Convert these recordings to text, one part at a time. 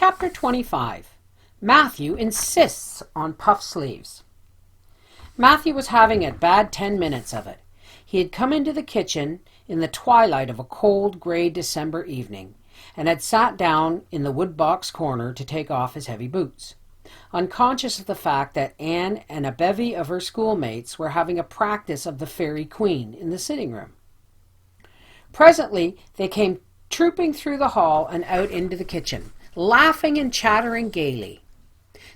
Chapter 25. Matthew insists on puff sleeves. Matthew was having a bad 10 minutes of it. He had come into the kitchen in the twilight of a cold, grey December evening, and had sat down in the wood-box corner to take off his heavy boots, unconscious of the fact that Anne and a bevy of her schoolmates were having a practice of the Fairy Queen in the sitting room. Presently they came trooping through the hall and out into the kitchen, laughing and chattering gaily.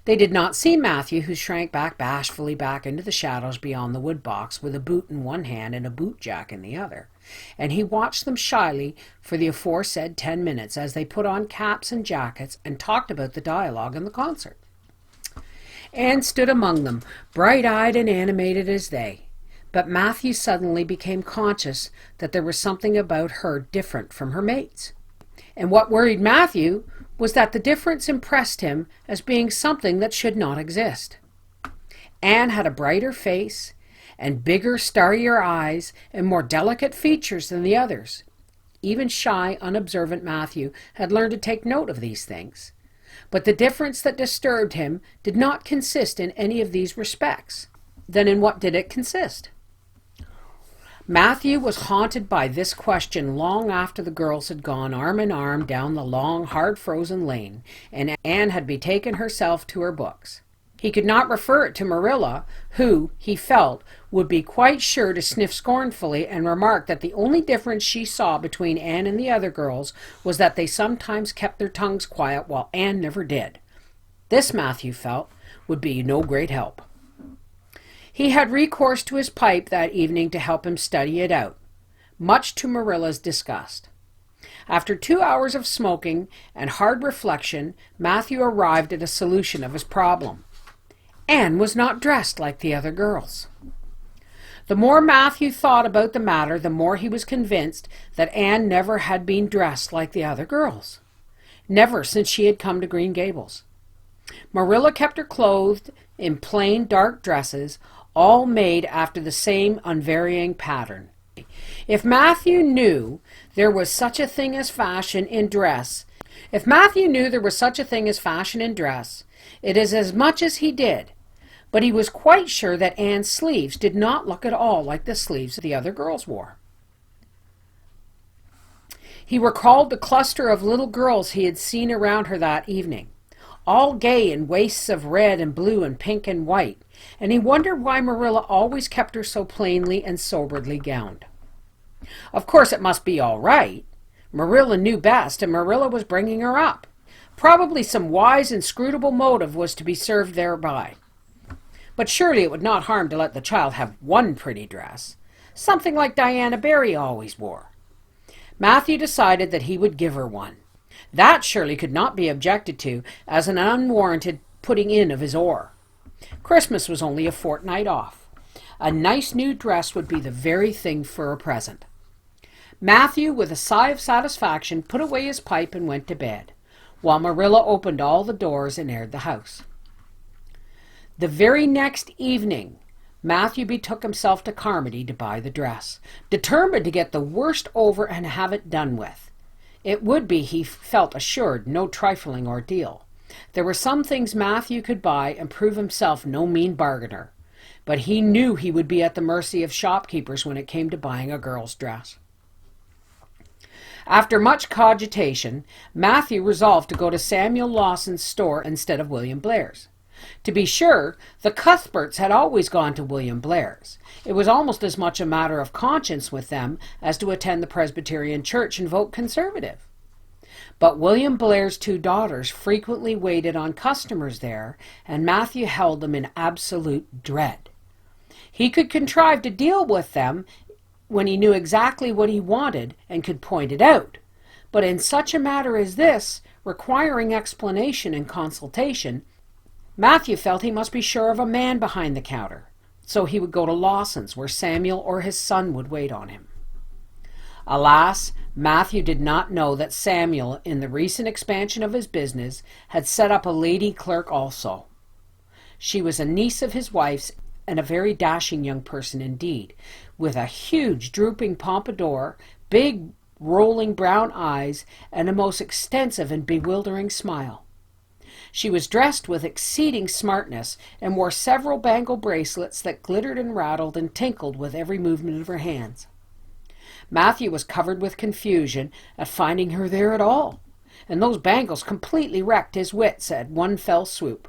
They did not see Matthew, who shrank bashfully back into the shadows beyond the wood-box with a boot in one hand and a boot-jack in the other, and he watched them shyly for the aforesaid 10 minutes as they put on caps and jackets and talked about the dialogue in the concert. Anne stood among them, bright-eyed and animated as they, but Matthew suddenly became conscious that there was something about her different from her mates. And what worried Matthew was that the difference impressed him as being something that should not exist. Anne had a brighter face, and bigger, starrier eyes, and more delicate features than the others. Even shy, unobservant Matthew had learned to take note of these things. But the difference that disturbed him did not consist in any of these respects. Then in what did it consist? Matthew was haunted by this question long after the girls had gone arm in arm down the long, hard-frozen lane, and Anne had betaken herself to her books. He could not refer it to Marilla, who, he felt, would be quite sure to sniff scornfully and remark that the only difference she saw between Anne and the other girls was that they sometimes kept their tongues quiet while Anne never did. This, Matthew felt, would be no great help. He had recourse to his pipe that evening to help him study it out, much to Marilla's disgust. After 2 hours of smoking and hard reflection, Matthew arrived at a solution of his problem. Anne was not dressed like the other girls. The more Matthew thought about the matter, the more he was convinced that Anne never had been dressed like the other girls. Never since she had come to Green Gables. Marilla kept her clothed in plain dark dresses, all made after the same unvarying pattern. If Matthew knew there was such a thing as fashion in dress, it is as much as he did. But he was quite sure that Anne's sleeves did not look at all like the sleeves the other girls wore. He recalled the cluster of little girls he had seen around her that evening, all gay in waists of red and blue and pink and white, and he wondered why Marilla always kept her so plainly and soberly gowned. Of course it must be all right. Marilla knew best, and Marilla was bringing her up. Probably some wise, inscrutable motive was to be served thereby. But surely it would not harm to let the child have one pretty dress, something like Diana Barry always wore. Matthew decided that he would give her one. That surely could not be objected to as an unwarranted putting in of his oar. Christmas was only a fortnight off. A nice new dress would be the very thing for a present. Matthew, with a sigh of satisfaction, put away his pipe and went to bed, while Marilla opened all the doors and aired the house. The very next evening, Matthew betook himself to Carmody to buy the dress, determined to get the worst over and have it done with. It would be, he felt assured, no trifling ordeal. There were some things Matthew could buy and prove himself no mean bargainer, but he knew he would be at the mercy of shopkeepers when it came to buying a girl's dress. After much cogitation, Matthew resolved to go to Samuel Lawson's store instead of William Blair's. To be sure, the Cuthberts had always gone to William Blair's. It was almost as much a matter of conscience with them as to attend the Presbyterian church and vote Conservative. But William Blair's 2 daughters frequently waited on customers there, and Matthew held them in absolute dread. He could contrive to deal with them when he knew exactly what he wanted and could point it out. But in such a matter as this, requiring explanation and consultation, Matthew felt he must be sure of a man behind the counter, so he would go to Lawson's, where Samuel or his son would wait on him. Alas, Matthew did not know that Samuel, in the recent expansion of his business, had set up a lady clerk also. She was a niece of his wife's, and a very dashing young person indeed, with a huge drooping pompadour, big rolling brown eyes, and a most extensive and bewildering smile. She was dressed with exceeding smartness and wore several bangle bracelets that glittered and rattled and tinkled with every movement of her hands. Matthew was covered with confusion at finding her there at all, and those bangles completely wrecked his wits at one fell swoop.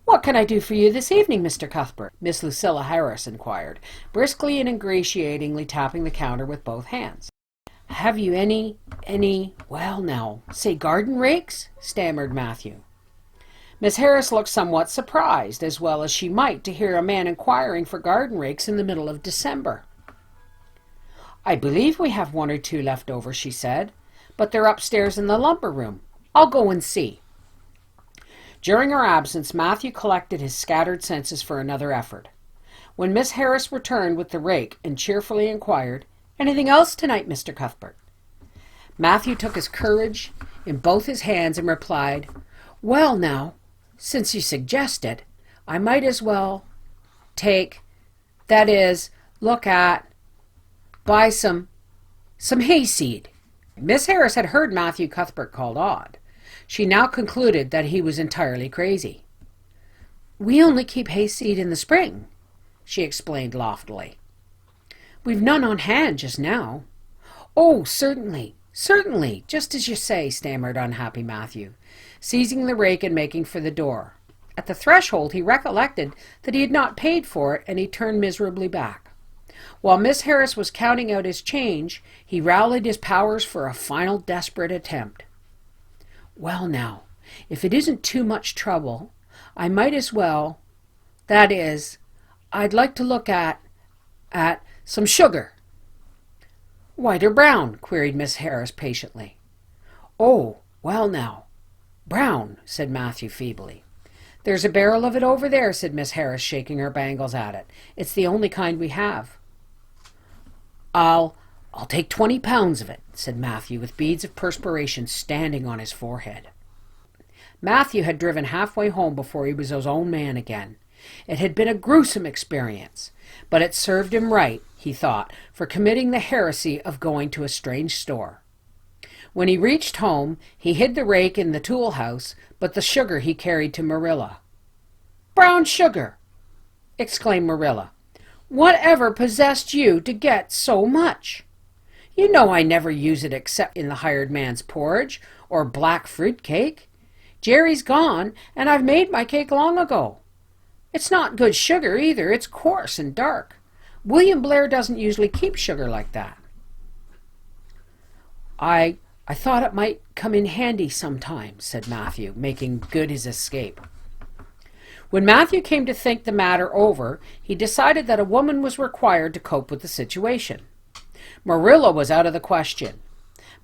"What can I do for you this evening, Mr. Cuthbert?" Miss Lucilla Harris inquired, briskly and ingratiatingly tapping the counter with both hands. "Have you well now, say garden rakes?" stammered Matthew. Miss Harris looked somewhat surprised, as well as she might, to hear a man inquiring for garden rakes in the middle of December. "I believe we have one or two left over," she said, "but they're upstairs in the lumber room. I'll go and see." During her absence, Matthew collected his scattered senses for another effort. When Miss Harris returned with the rake and cheerfully inquired, "Anything else tonight, Mr. Cuthbert?" Matthew took his courage in both his hands and replied, "Well now, since you suggest it, I might as well look at, buy some hayseed." Miss Harris had heard Matthew Cuthbert called odd. She now concluded that he was entirely crazy. "We only keep hayseed in the spring," she explained loftily. "We've none on hand just now." "Oh, certainly, just as you say," stammered unhappy Matthew, seizing the rake and making for the door. At the threshold he recollected that he had not paid for it, and he turned miserably back. While Miss Harris was counting out his change, he rallied his powers for a final desperate attempt. "Well now, if it isn't too much trouble, I might as well, I'd like to look at some sugar." "White or brown?" queried Miss Harris patiently. "Oh, well now, brown," said Matthew feebly. "There's a barrel of it over there," said Miss Harris, shaking her bangles at it. "It's the only kind we have." I'll take 20 pounds of it," said Matthew, with beads of perspiration standing on his forehead. Matthew had driven halfway home before he was his own man again. It had been a gruesome experience, but it served him right, he thought, for committing the heresy of going to a strange store. When he reached home, he hid the rake in the tool house, but the sugar he carried to Marilla. "Brown sugar!" exclaimed Marilla. "Whatever possessed you to get so much? You know I never use it except in the hired man's porridge or black fruit cake. Jerry's gone, and I've made my cake long ago. It's not good sugar either. It's coarse and dark. William Blair doesn't usually keep sugar like that." I thought it might come in handy sometime," said Matthew, making good his escape. When Matthew came to think the matter over, he decided that a woman was required to cope with the situation. Marilla was out of the question.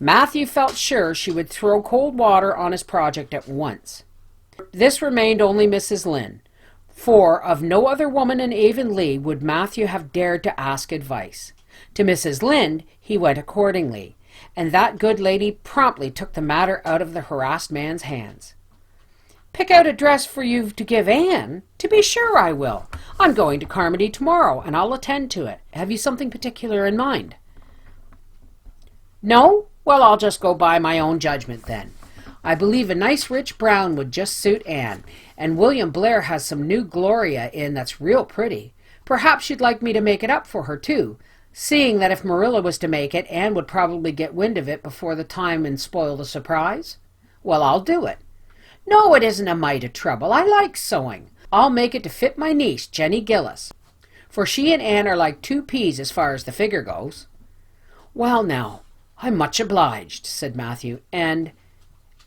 Matthew felt sure she would throw cold water on his project at once. This remained only Mrs. Lynde, for of no other woman in Avonlea would Matthew have dared to ask advice. To Mrs. Lynde he went accordingly, and that good lady promptly took the matter out of the harassed man's hands. "Pick out a dress for you to give Anne? To be sure I will. I'm going to Carmody tomorrow, and I'll attend to it. Have you something particular in mind?" "No? Well, I'll just go by my own judgment then. I believe a nice rich brown would just suit Anne, and William Blair has some new Gloria in that's real pretty. Perhaps you'd like me to make it up for her, too, seeing that if Marilla was to make it, Anne would probably get wind of it before the time and spoil the surprise. Well, I'll do it." "No, it isn't a mite of trouble. I like sewing. I'll make it to fit my niece, Jenny Gillis, for she and Anne are like two peas as far as the figure goes." "Well now, I'm much obliged," said Matthew, and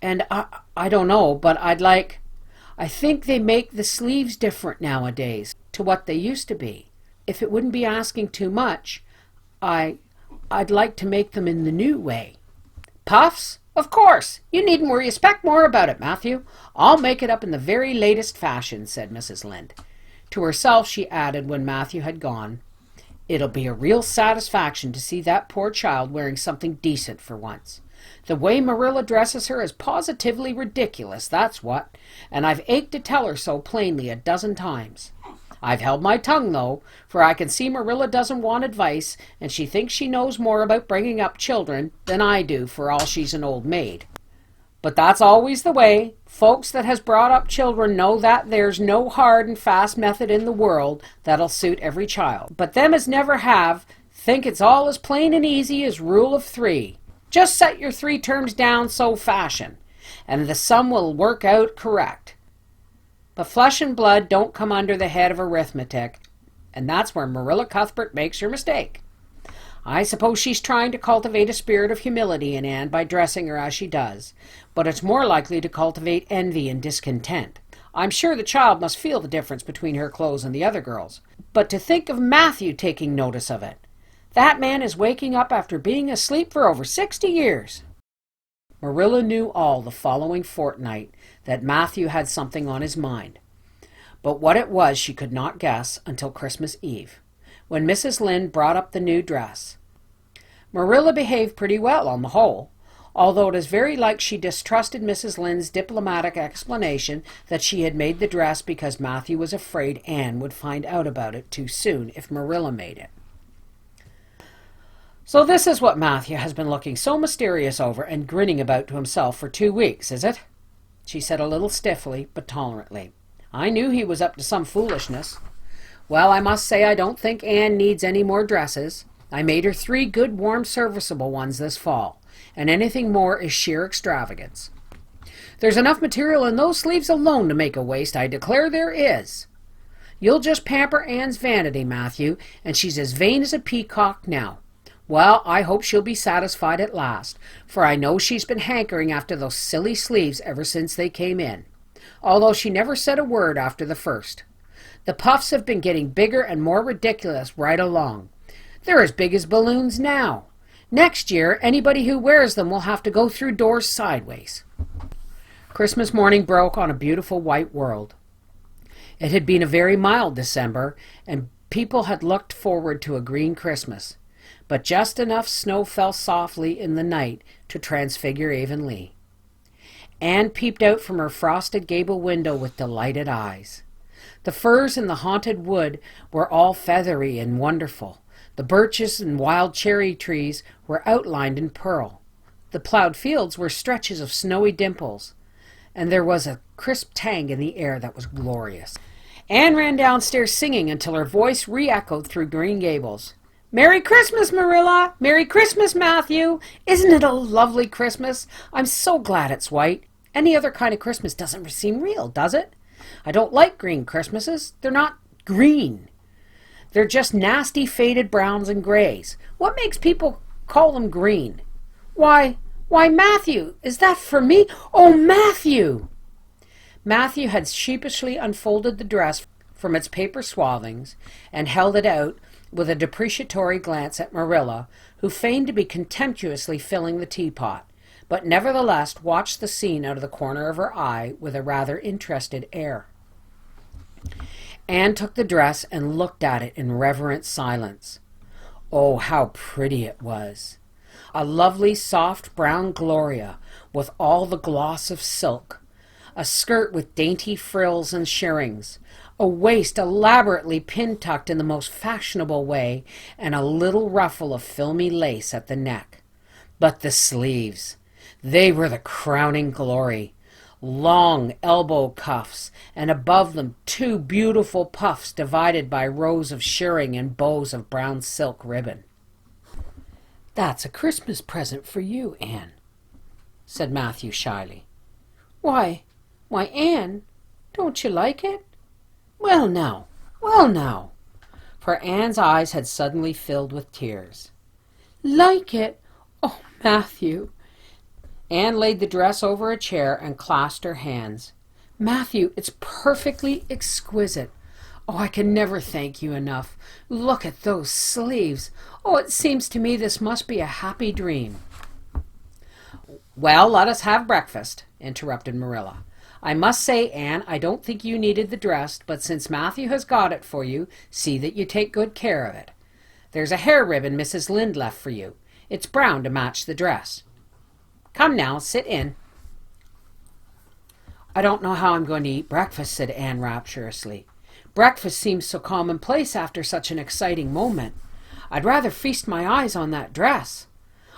I don't know, but I think they make the sleeves different nowadays to what they used to be. If it wouldn't be asking too much, I'd like to make them in the new way." "Puffs? Of course. You needn't worry a speck more about it, Matthew. I'll make it up in the very latest fashion," said Mrs. Lynde. To herself she added when Matthew had gone, "It'll be a real satisfaction to see that poor child wearing something decent for once. The way Marilla dresses her is positively ridiculous, that's what, and I've ached to tell her so plainly a dozen times. I've held my tongue, though, for I can see Marilla doesn't want advice, and she thinks she knows more about bringing up children than I do, for all she's an old maid. But that's always the way. Folks that has brought up children know that there's no hard and fast method in the world that'll suit every child. But them as never have think it's all as plain and easy as rule of 3. Just set your 3 terms down so fashion, and the sum will work out correct. But flesh and blood don't come under the head of arithmetic, and that's where Marilla Cuthbert makes her mistake. I suppose she's trying to cultivate a spirit of humility in Anne by dressing her as she does, but it's more likely to cultivate envy and discontent. I'm sure the child must feel the difference between her clothes and the other girls. But to think of Matthew taking notice of it. That man is waking up after being asleep for over 60 years. Marilla knew all the following fortnight that Matthew had something on his mind. But what it was she could not guess until Christmas Eve, when Mrs. Lynde brought up the new dress. Marilla behaved pretty well on the whole, although it is very like she distrusted Mrs. Lynde's diplomatic explanation that she had made the dress because Matthew was afraid Anne would find out about it too soon if Marilla made it. So this is what Matthew has been looking so mysterious over and grinning about to himself for 2 weeks, is it? She said a little stiffly, but tolerantly. I knew he was up to some foolishness. Well, I must say I don't think Anne needs any more dresses. I made her 3 good, warm, serviceable ones this fall, and anything more is sheer extravagance. There's enough material in those sleeves alone to make a waist, I declare there is. You'll just pamper Anne's vanity, Matthew, and she's as vain as a peacock now. Well, I hope she'll be satisfied at last, for I know she's been hankering after those silly sleeves ever since they came in, although she never said a word after the first. The puffs have been getting bigger and more ridiculous right along. They're as big as balloons now. Next year, anybody who wears them will have to go through doors sideways. Christmas morning broke on a beautiful white world. It had been a very mild December, and people had looked forward to a green Christmas. But just enough snow fell softly in the night to transfigure Avonlea. Anne peeped out from her frosted gable window with delighted eyes. The firs in the haunted wood were all feathery and wonderful. The birches and wild cherry trees were outlined in pearl. The plowed fields were stretches of snowy dimples, and there was a crisp tang in the air that was glorious. Anne ran downstairs singing until her voice re-echoed through Green Gables. Merry Christmas, Marilla! Merry Christmas, Matthew! Isn't it a lovely Christmas? I'm so glad it's white. Any other kind of Christmas doesn't seem real, does it? I don't like green Christmases. They're not green. They're just nasty faded browns and grays. What makes people call them green? Why, Matthew, is that for me? Oh, Matthew! Matthew had sheepishly unfolded the dress from its paper swathings and held it out with a depreciatory glance at Marilla, who feigned to be contemptuously filling the teapot, but nevertheless watched the scene out of the corner of her eye with a rather interested air. Anne took the dress and looked at it in reverent silence. Oh, how pretty it was! A lovely soft brown gloria with all the gloss of silk, a skirt with dainty frills and shirrings, a waist elaborately pin-tucked in the most fashionable way, and a little ruffle of filmy lace at the neck. But the sleeves, they were the crowning glory. Long elbow cuffs, and above them 2 beautiful puffs divided by rows of shirring and bows of brown silk ribbon. That's a Christmas present for you, Anne, said Matthew shyly. Why, Anne, don't you like it? Well now, for Anne's eyes had suddenly filled with tears. Like it? Oh, Matthew. Anne laid the dress over a chair and clasped her hands. Matthew, it's perfectly exquisite. Oh, I can never thank you enough. Look at those sleeves. Oh, it seems to me this must be a happy dream. Well, let us have breakfast, interrupted Marilla. I must say, Anne, I don't think you needed the dress, but since Matthew has got it for you, see that you take good care of it. There's a hair ribbon Mrs. Lynde left for you. It's brown to match the dress. Come now, sit in. I don't know how I'm going to eat breakfast, said Anne rapturously. Breakfast seems so commonplace after such an exciting moment. I'd rather feast my eyes on that dress.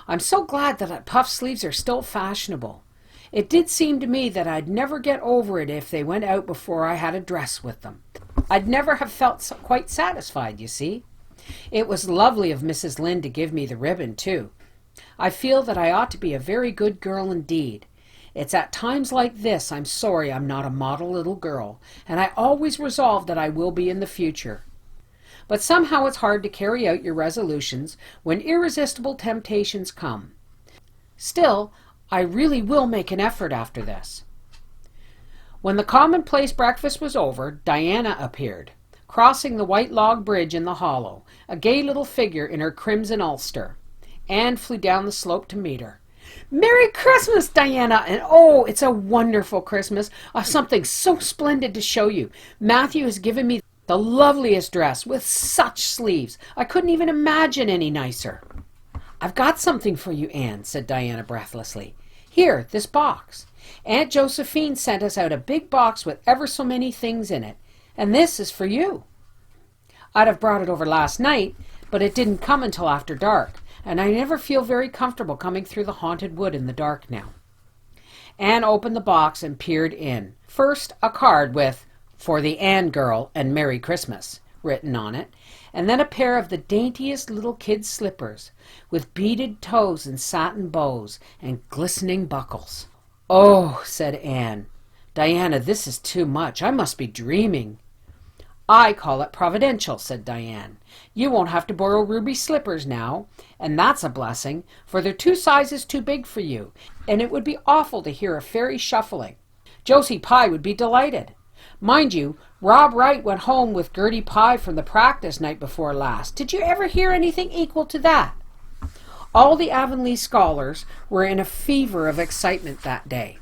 I'm so glad that puff sleeves are still fashionable. It did seem to me that I'd never get over it if they went out before I had a dress with them. I'd never have felt quite satisfied, you see. It was lovely of Mrs. Lynde to give me the ribbon, too. I feel that I ought to be a very good girl indeed. It's at times like this I'm sorry I'm not a model little girl, and I always resolve that I will be in the future. But somehow it's hard to carry out your resolutions when irresistible temptations come. Still, I really will make an effort after this. When the commonplace breakfast was over, Diana appeared, crossing the white log bridge in the hollow, a gay little figure in her crimson ulster. Anne flew down the slope to meet her. "Merry Christmas, Diana! And oh, it's a wonderful Christmas. I've something so splendid to show you. Matthew has given me the loveliest dress with such sleeves. I couldn't even imagine any nicer." "I've got something for you, Anne," said Diana breathlessly. "Here, this box. Aunt Josephine sent us out a big box with ever so many things in it, and this is for you. I'd have brought it over last night, but it didn't come until after dark, and I never feel very comfortable coming through the haunted wood in the dark now." Anne opened the box and peered in. First, a card with "For the Anne girl and Merry Christmas" written on it, and then a pair of the daintiest little kid slippers, with beaded toes and satin bows and glistening buckles. "Oh," said Anne. "Diana, this is too much. I must be dreaming." "I call it providential," said Diane. "You won't have to borrow Ruby's slippers now, and that's a blessing, for they're 2 sizes too big for you, and it would be awful to hear a fairy shuffling. Josie Pye would be delighted. Mind you, Rob Wright went home with Gertie Pye from the practice night before last. Did you ever hear anything equal to that?" All the Avonlea scholars were in a fever of excitement that day,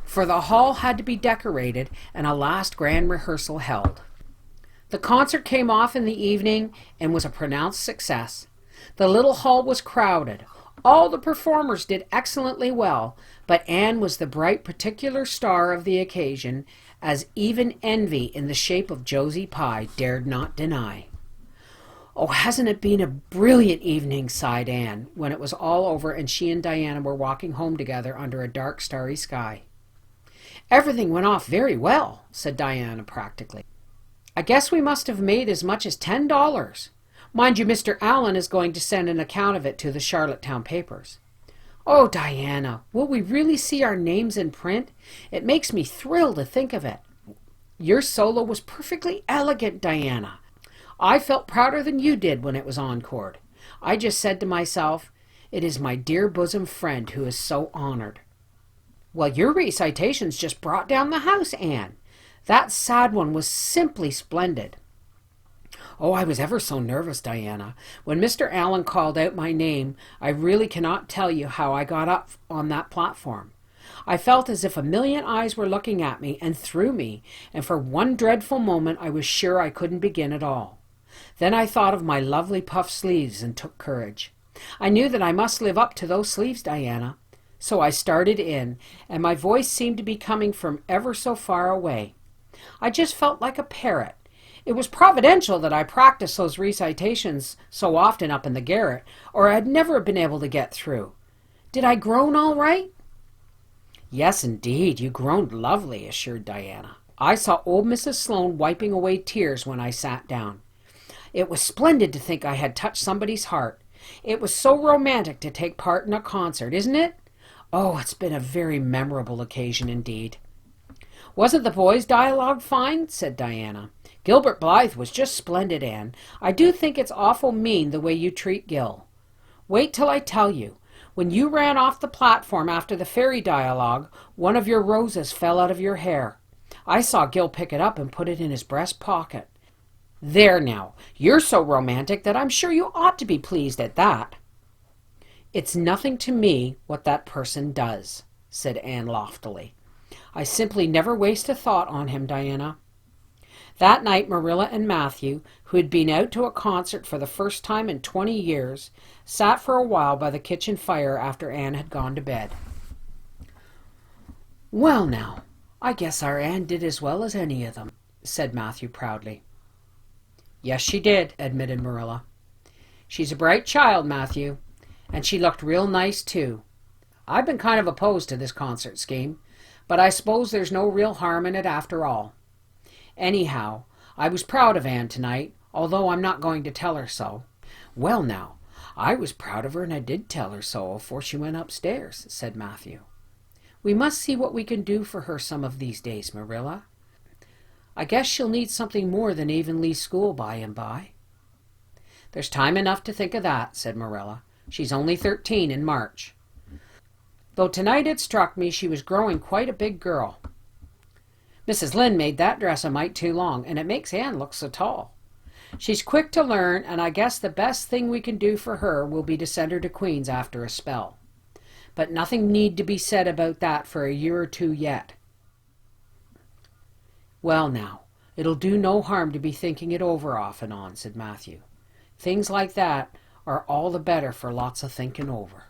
for the hall had to be decorated and a last grand rehearsal held. The concert came off in the evening and was a pronounced success. The little hall was crowded. All the performers did excellently well, but Anne was the bright particular star of the occasion, as even envy in the shape of Josie Pye dared not deny. "Oh, hasn't it been a brilliant evening?" sighed Anne, when it was all over and she and Diana were walking home together under a dark, starry sky. "Everything went off very well," said Diana practically. "I guess we must have made as much as $10. Mind you, Mr. Allen is going to send an account of it to the Charlottetown papers." "Oh, Diana, will we really see our names in print? It makes me thrill to think of it." "Your solo was perfectly elegant, Diana. I felt prouder than you did when it was encored. I just said to myself, it is my dear bosom friend who is so honored." "Well, your recitations just brought down the house, Anne. That sad one was simply splendid." "Oh, I was ever so nervous, Diana. When Mr. Allen called out my name, I really cannot tell you how I got up on that platform. I felt as if a million eyes were looking at me and through me, and for one dreadful moment I was sure I couldn't begin at all. Then I thought of my lovely puff sleeves and took courage. I knew that I must live up to those sleeves, Diana. So I started in, and my voice seemed to be coming from ever so far away. I just felt like a parrot. It was providential that I practiced those recitations so often up in the garret, or I'd never been able to get through. Did I groan all right?" "Yes, indeed, you groaned lovely," assured Diana. "I saw old Mrs. Sloane wiping away tears when I sat down. It was splendid to think I had touched somebody's heart. It was so romantic to take part in a concert, isn't it? Oh, it's been a very memorable occasion indeed." "Wasn't the boys' dialogue fine?" said Diana. "Gilbert Blythe was just splendid, Anne. I do think it's awful mean the way you treat Gil. Wait till I tell you. When you ran off the platform after the fairy dialogue, one of your roses fell out of your hair. I saw Gil pick it up and put it in his breast pocket. There now, you're so romantic that I'm sure you ought to be pleased at that." "It's nothing to me what that person does," said Anne loftily. "I simply never waste a thought on him, Diana." That night Marilla and Matthew, who had been out to a concert for the first time in 20 years, sat for a while by the kitchen fire after Anne had gone to bed. "Well now, I guess our Anne did as well as any of them," said Matthew proudly. "Yes, she did," admitted Marilla. "She's a bright child, Matthew, and she looked real nice too. I've been kind of opposed to this concert scheme, but I suppose there's no real harm in it after all. Anyhow, I was proud of Anne tonight, although I'm not going to tell her so." "Well now, I was proud of her and I did tell her so afore she went upstairs," said Matthew. "We must see what we can do for her some of these days, Marilla. I guess she'll need something more than Avonlea school by and by." "There's time enough to think of that," said Marilla. "She's only 13 in March. Though tonight it struck me she was growing quite a big girl. Mrs. Lynde made that dress a mite too long, and it makes Anne look so tall. She's quick to learn, and I guess the best thing we can do for her will be to send her to Queen's after a spell. But nothing need to be said about that for a year or two yet." "Well now, it'll do no harm to be thinking it over off and on," said Matthew. "Things like that are all the better for lots of thinking over."